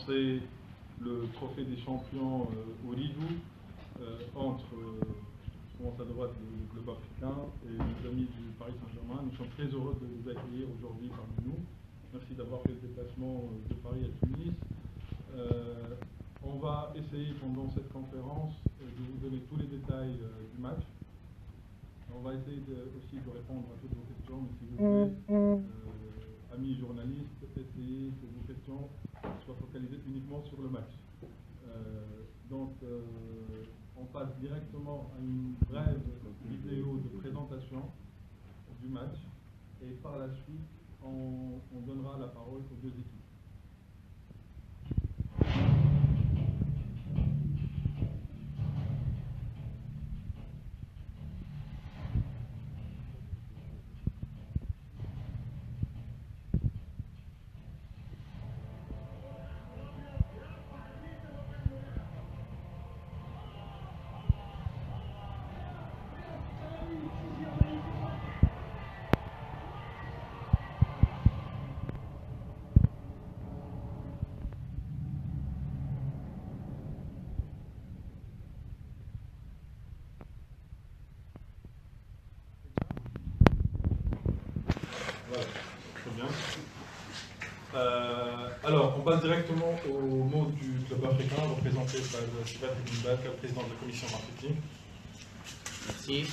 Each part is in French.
lancer le trophée des champions Ooredoo entre, je commence à droite, le club africain et nos amis du Paris Saint-Germain. Nous sommes très heureux de vous accueillir aujourd'hui parmi nous. Merci d'avoir fait le déplacement de Paris à Tunis. On va essayer pendant cette conférence de vous donner tous les détails du match. On va essayer aussi de répondre à toutes vos questions, mais si vous voulez, amis journalistes, essayez que vos questions soient focalisées uniquement sur le match. Donc, on passe directement à une brève vidéo de présentation du match et par la suite, on donnera la parole aux deux équipes. Voilà, très bien. Alors, on passe directement au mot du club africain, représenté par Sylvain Ibn, président de la commission marketing. Merci,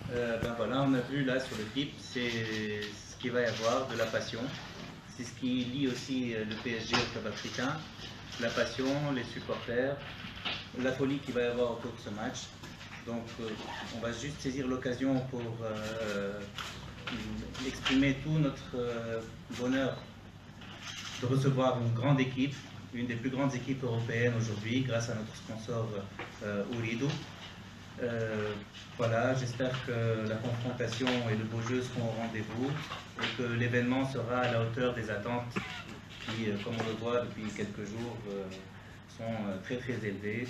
ben voilà, on a vu là sur le clip, c'est ce qu'il va y avoir, de la passion. C'est ce qui lie aussi le PSG au club africain, la passion, les supporters, la folie qu'il va y avoir autour de ce match. Donc on va juste saisir l'occasion pour exprimer tout notre bonheur de recevoir une grande équipe, une des plus grandes équipes européennes aujourd'hui, grâce à notre sponsor Ooredoo. Voilà, j'espère que la confrontation et le beau jeu seront au rendez-vous et que l'événement sera à la hauteur des attentes qui, comme on le voit depuis quelques jours, sont très très élevées.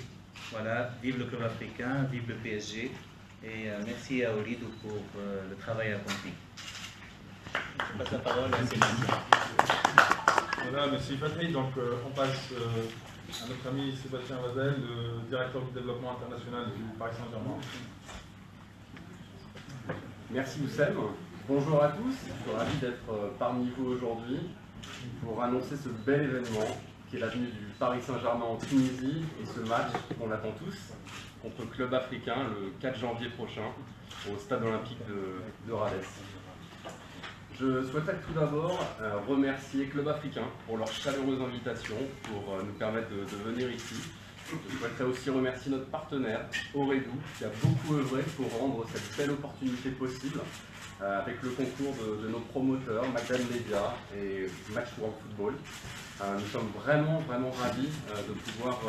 Voilà, vive le club africain, vive le PSG et merci à Ooredoo pour le travail accompli. Je passe la parole à Sébastien. Voilà, merci Patrick. Donc on passe à notre ami Sébastien Vazel, le directeur du développement international du Paris Saint-Germain. Merci Oussem. Bonjour à tous, je suis ravi d'être parmi vous aujourd'hui pour annoncer ce bel événement qui est la venue du Paris Saint-Germain en Tunisie et ce match qu'on attend tous contre le club africain le 4 janvier prochain au stade olympique de Rades. Je souhaiterais tout d'abord remercier Club Africain pour leur chaleureuse invitation pour nous permettre de venir ici. Je souhaiterais aussi remercier notre partenaire, Ooredoo, qui a beaucoup œuvré pour rendre cette belle opportunité possible avec le concours de nos promoteurs, Magdan Media et Match World Football. Nous sommes vraiment ravis de pouvoir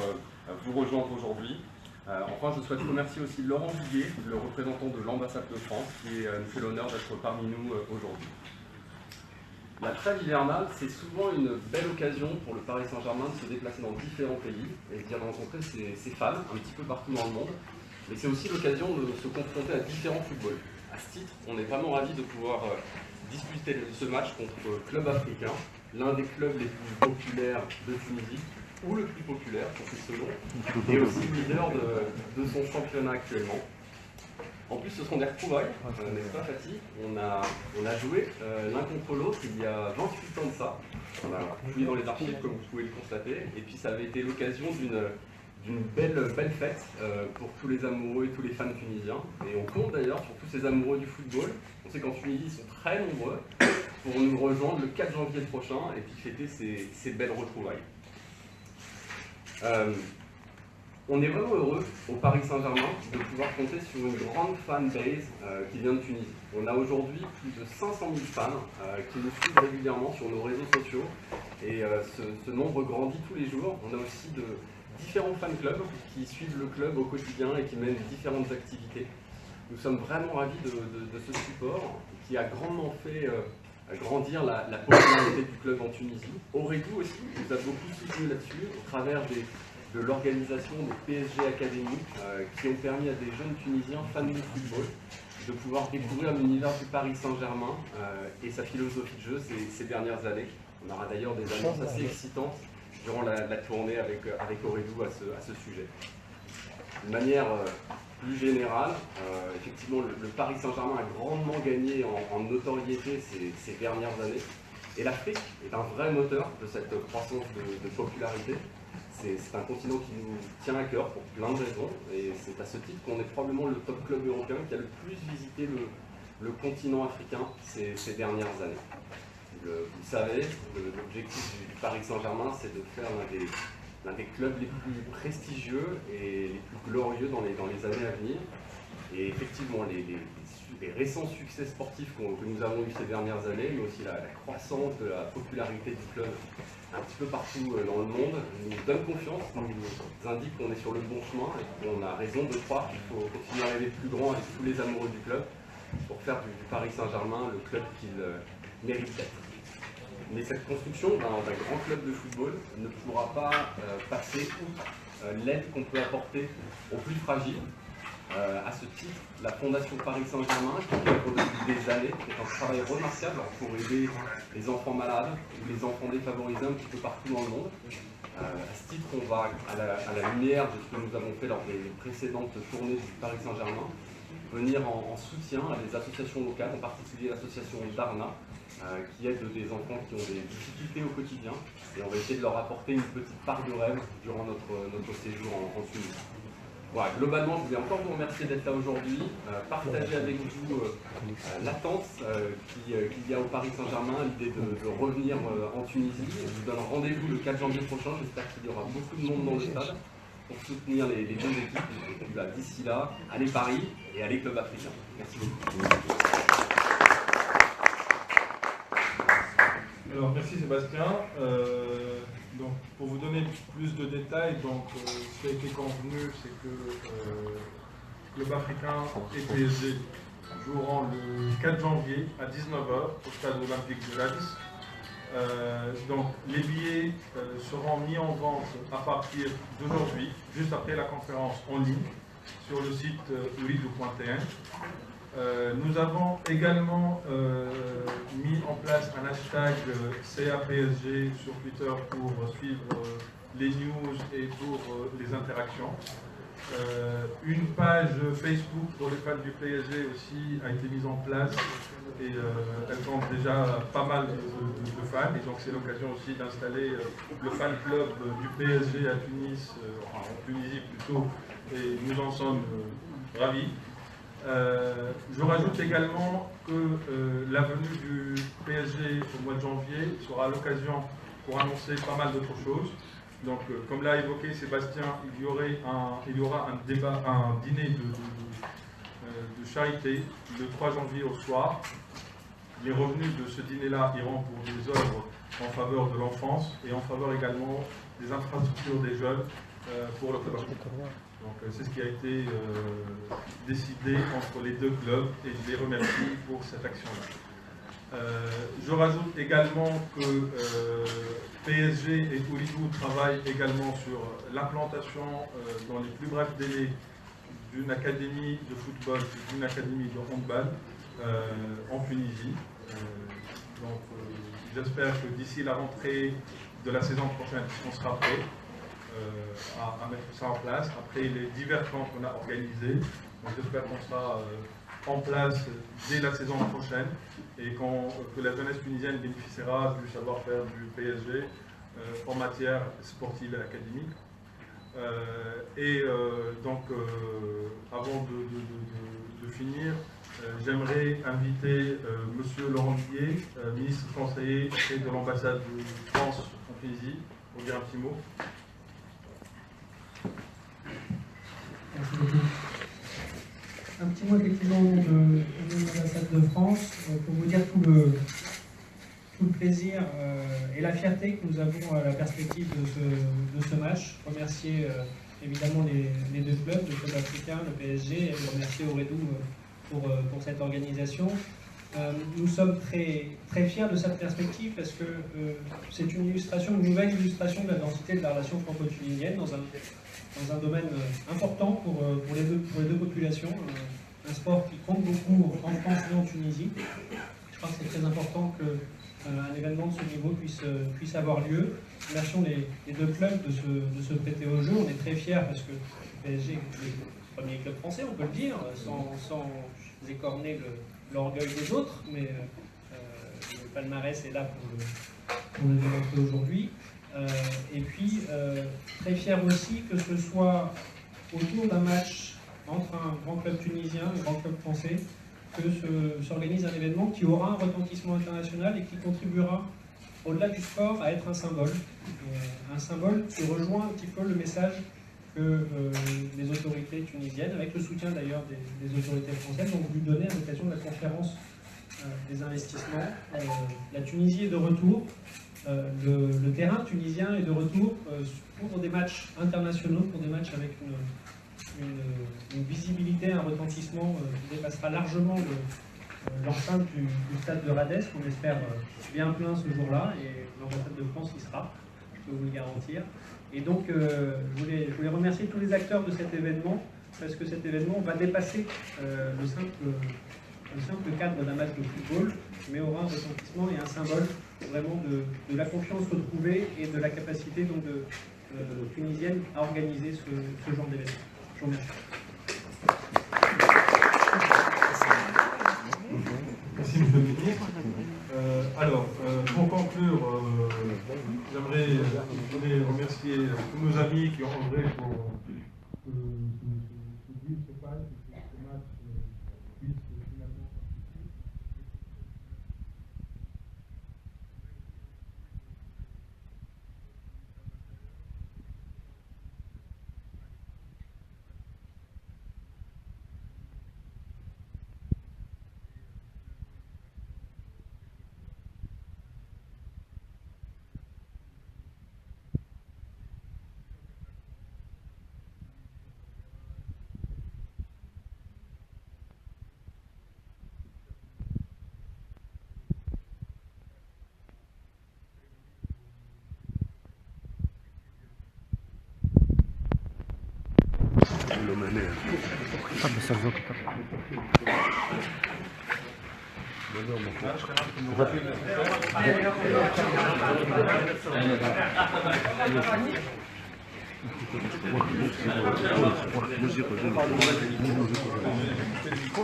vous rejoindre aujourd'hui. Enfin, je souhaite remercier aussi Laurent Viguier, le représentant de l'ambassade de France, qui nous fait l'honneur d'être parmi nous aujourd'hui. La trêve hivernale, c'est souvent une belle occasion pour le Paris Saint-Germain de se déplacer dans différents pays et de rencontrer ses fans un petit peu partout dans le monde. Mais c'est aussi l'occasion de se confronter à différents footballs. À ce titre, on est vraiment ravis de pouvoir disputer ce match contre le Club Africain, l'un des clubs les plus populaires de Tunisie, ou le plus populaire, pour ce selon, et aussi leader de son championnat actuellement. En plus, ce sont des retrouvailles, n'est-ce pas Fatih? On a joué l'un contre l'autre il y a 28 ans de ça. On a fouillé dans les archives, comme vous pouvez le constater, et puis ça avait été l'occasion d'une belle fête pour tous les amoureux et tous les fans tunisiens. Et on compte d'ailleurs sur tous ces amoureux du football. On sait qu'en Tunisie, ils sont très nombreux pour nous rejoindre le 4 janvier prochain et puis fêter ces belles retrouvailles. On est vraiment heureux au Paris Saint-Germain de pouvoir compter sur une grande fanbase qui vient de Tunisie. On a aujourd'hui plus de 500 000 fans qui nous suivent régulièrement sur nos réseaux sociaux et ce nombre grandit tous les jours. On a aussi de différents fan clubs qui suivent le club au quotidien et qui mènent différentes activités. Nous sommes vraiment ravis de ce support qui a grandement fait grandir la popularité du club en Tunisie. Ooredoo aussi nous a beaucoup soutenu là-dessus au travers de l'organisation des PSG Academy qui ont permis à des jeunes Tunisiens fans de football de pouvoir découvrir l'univers du Paris Saint-Germain et sa philosophie de jeu ces dernières années. On aura d'ailleurs des annonces assez excitantes durant la tournée avec Aurédou à ce sujet. De manière plus générale, effectivement, le Paris Saint-Germain a grandement gagné en notoriété ces dernières années. Et l'Afrique est un vrai moteur de cette croissance de popularité. C'est un continent qui nous tient à cœur pour plein de raisons. Et c'est à ce titre qu'on est probablement le top club européen qui a le plus visité le continent africain ces dernières années. Vous le savez, l'objectif du Paris Saint-Germain, c'est de faire l'un des clubs les plus prestigieux et les plus glorieux dans les années à venir. Et effectivement, les récents succès sportifs que nous avons eu ces dernières années, mais aussi la croissance de la popularité du club un petit peu partout dans le monde, nous donne confiance, nous indique qu'on est sur le bon chemin et qu'on a raison de croire qu'il faut continuer à rêver plus grand avec tous les amoureux du club pour faire du Paris Saint-Germain le club qu'il mérite d'être. Mais cette construction d'un grand club de football ne pourra pas passer outre l'aide qu'on peut apporter aux plus fragiles. À ce titre, la Fondation Paris Saint-Germain, qui œuvre depuis des années, fait un travail remarquable pour aider les enfants malades ou les enfants défavorisés un petit peu partout dans le monde. À ce titre, on va, à la lumière de ce que nous avons fait lors des précédentes tournées du Paris Saint-Germain, venir en soutien à des associations locales, en particulier l'association Darna, qui aide des enfants qui ont des difficultés au quotidien. Et on va essayer de leur apporter une petite part de rêve durant notre séjour en Tunisie. Voilà, globalement, je voulais encore vous remercier d'être là aujourd'hui, partager avec vous l'attente qu'il y a au Paris Saint-Germain, l'idée de revenir en Tunisie. Je vous donne rendez-vous le 4 janvier prochain, j'espère qu'il y aura beaucoup de monde dans le stade pour soutenir les deux équipes. Et puis, d'ici là, allez Paris et allez Club Africain. Merci beaucoup. Alors, merci Sébastien. Donc, pour vous donner plus de détails, donc, ce qui a été convenu, c'est que Club Africain et PSG joueront le 4 janvier à 19h au stade olympique de Ladis. Donc, les billets seront mis en vente à partir d'aujourd'hui, juste après la conférence en ligne, sur le site ouridou.tn. Nous avons également mis en place un hashtag CAPSG sur Twitter pour suivre les news et pour les interactions. Une page Facebook pour les fans du PSG aussi a été mise en place et elle compte déjà pas mal de fans. Et donc c'est l'occasion aussi d'installer le fan club du PSG à Tunis, en Tunisie plutôt, et nous en sommes ravis. Je rajoute également que la venue du PSG au mois de janvier sera l'occasion pour annoncer pas mal d'autres choses. Donc, comme l'a évoqué Sébastien, il y aura un dîner de charité le 3 janvier au soir. Les revenus de ce dîner-là iront pour des œuvres en faveur de l'enfance et en faveur également des infrastructures des jeunes pour le club. Donc c'est ce qui a été décidé entre les deux clubs et je les remercie pour cette action-là. Je rajoute également que PSG et Ouridou travaillent également sur l'implantation dans les plus brefs délais d'une académie de football, d'une académie de handball en Tunisie. Donc j'espère que d'ici la rentrée de la saison prochaine, on sera prêt. À mettre ça en place, après les divers camps qu'on a organisés. J'espère qu'on sera en place dès la saison prochaine et que la jeunesse tunisienne bénéficiera du savoir-faire du PSG en matière sportive et académique. Avant de finir, j'aimerais inviter M. Laurent Guillet, ministre conseiller et de l'ambassade de France en Tunisie, pour dire un petit mot. Merci beaucoup. Un petit mot effectivement de l'ambassade de France pour vous dire tout le plaisir et la fierté que nous avons à la perspective de ce match. Remercier évidemment les deux clubs, le club africain, le PSG, et remercier Aurédou pour cette organisation. Nous sommes très, très fiers de cette perspective parce que c'est une nouvelle illustration de la densité de la relation franco-tunisienne dans un domaine important pour les deux populations, un sport qui compte beaucoup en France et en Tunisie. Je crois que c'est très important que un événement de ce niveau puisse avoir lieu. Remercions les deux clubs de se prêter au jeu. On est très fiers parce que le PSG est le premier club français, on peut le dire, sans écorner l'orgueil des autres, mais le palmarès est là pour le démontrer aujourd'hui. Et puis, très fiers aussi que ce soit autour d'un match entre un grand club tunisien et un grand club français, que s'organise un événement qui aura un retentissement international et qui contribuera, au-delà du sport, à être un symbole. Un symbole qui rejoint un petit peu le message que les autorités tunisiennes, avec le soutien d'ailleurs des autorités françaises, ont voulu donner à l'occasion de la conférence des investissements. La Tunisie est de retour, le terrain tunisien est de retour pour des matchs internationaux, pour des matchs avec une visibilité, un retentissement qui dépassera largement l'enceinte du stade de Rades, qu'on espère bien plein ce jour-là, et l'ambassade de France y sera, je peux vous le garantir. Et donc, je voulais remercier tous les acteurs de cet événement, parce que cet événement va dépasser le simple cadre d'un match de football, mais aura un retentissement et un symbole vraiment de la confiance retrouvée et de la capacité donc, tunisienne à organiser ce genre d'événement. Je vous remercie. Merci, monsieur le ministre. Alors, pour conclure, j'aimerais remercier tous nos amis qui ont œuvré pour que ce deal se passe, que ce match puisse finalement participer.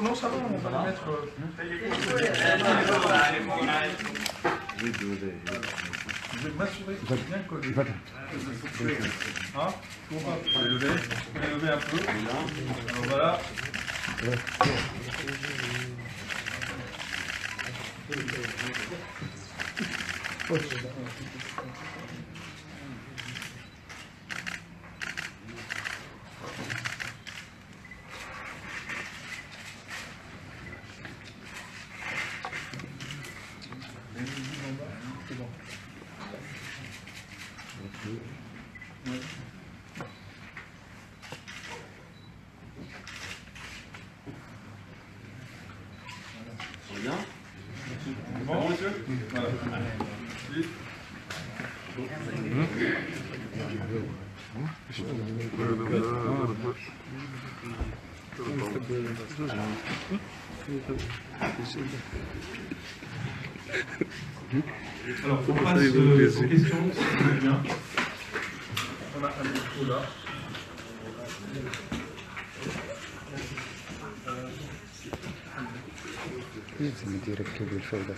Non, ça va, on va le mettre. Je vais m'assurer que c'est bien collé. Hein? Vous pouvez lever un peu. Alors voilà. Bien. Bon, monsieur. Voilà. Alors, on passe aux questions, si vous voulez bien. On a un micro là. C'est le directeur de Fawda.